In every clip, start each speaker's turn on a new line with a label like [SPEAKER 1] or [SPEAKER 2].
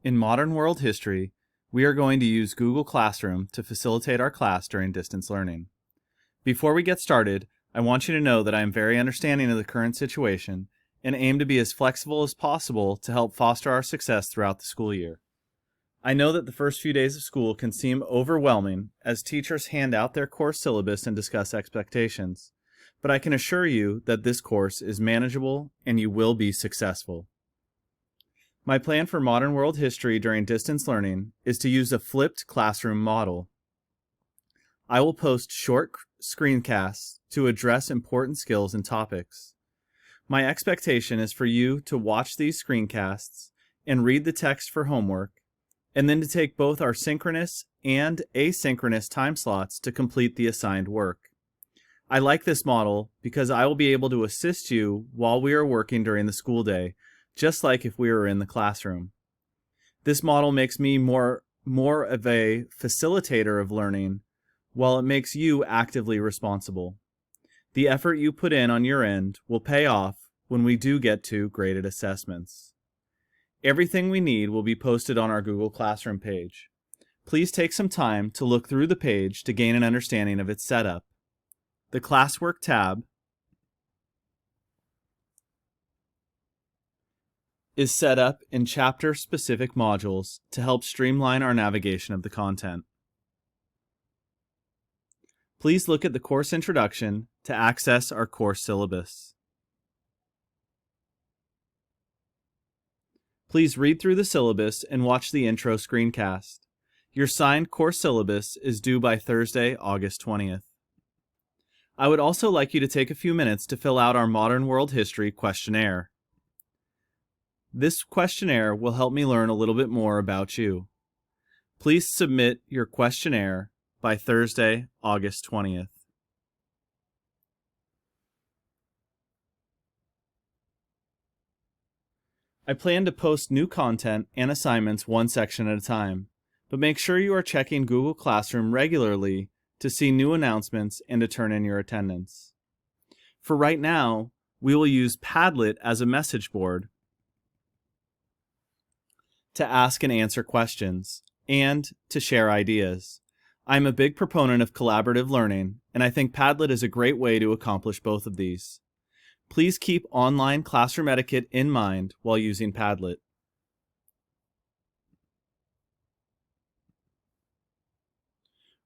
[SPEAKER 1] In Modern World History, we are going to use Google Classroom to facilitate our class during distance learning. Before we get started, I want you to know that I am very understanding of the current situation and aim to be as flexible as possible to help foster our success throughout the school year. I know that the first few days of school can seem overwhelming as teachers hand out their course syllabus and discuss expectations, but I can assure you that this course is manageable and you will be successful. My plan for Modern World History during distance learning is to use a flipped classroom model. I will post short screencasts to address important skills and topics. My expectation is for you to watch these screencasts and read the text for homework, and then to take both our synchronous and asynchronous time slots to complete the assigned work. I like this model because I will be able to assist you while we are working during the school day, just like if we were in the classroom. This model makes me more of a facilitator of learning, while it makes you actively responsible. The effort you put in on your end will pay off when we do get to graded assessments. Everything we need will be posted on our Google Classroom page. Please take some time to look through the page to gain an understanding of its setup. The Classwork tab is set up in chapter-specific modules to help streamline our navigation of the content. Please look at the course introduction to access our course syllabus. Please read through the syllabus and watch the intro screencast. Your signed course syllabus is due by Thursday, August 20th. I would also like you to take a few minutes to fill out our Modern World History questionnaire. This questionnaire will help me learn a little bit more about you. Please submit your questionnaire by Thursday, August 20th. I plan to post new content and assignments one section at a time, but make sure you are checking Google Classroom regularly to see new announcements and to turn in your attendance. For right now, we will use Padlet as a message board to ask and answer questions and to share ideas. I'm a big proponent of collaborative learning, and I think Padlet is a great way to accomplish both of these. Please keep online classroom etiquette in mind while using Padlet.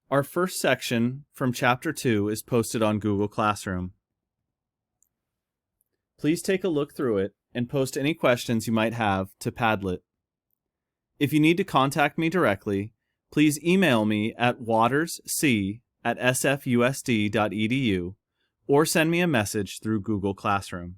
[SPEAKER 1] Our first section from Chapter 2 is posted on Google Classroom. Please take a look through it and post any questions you might have to Padlet. If you need to contact me directly, please email me at watersc@sfusd.edu or send me a message through Google Classroom.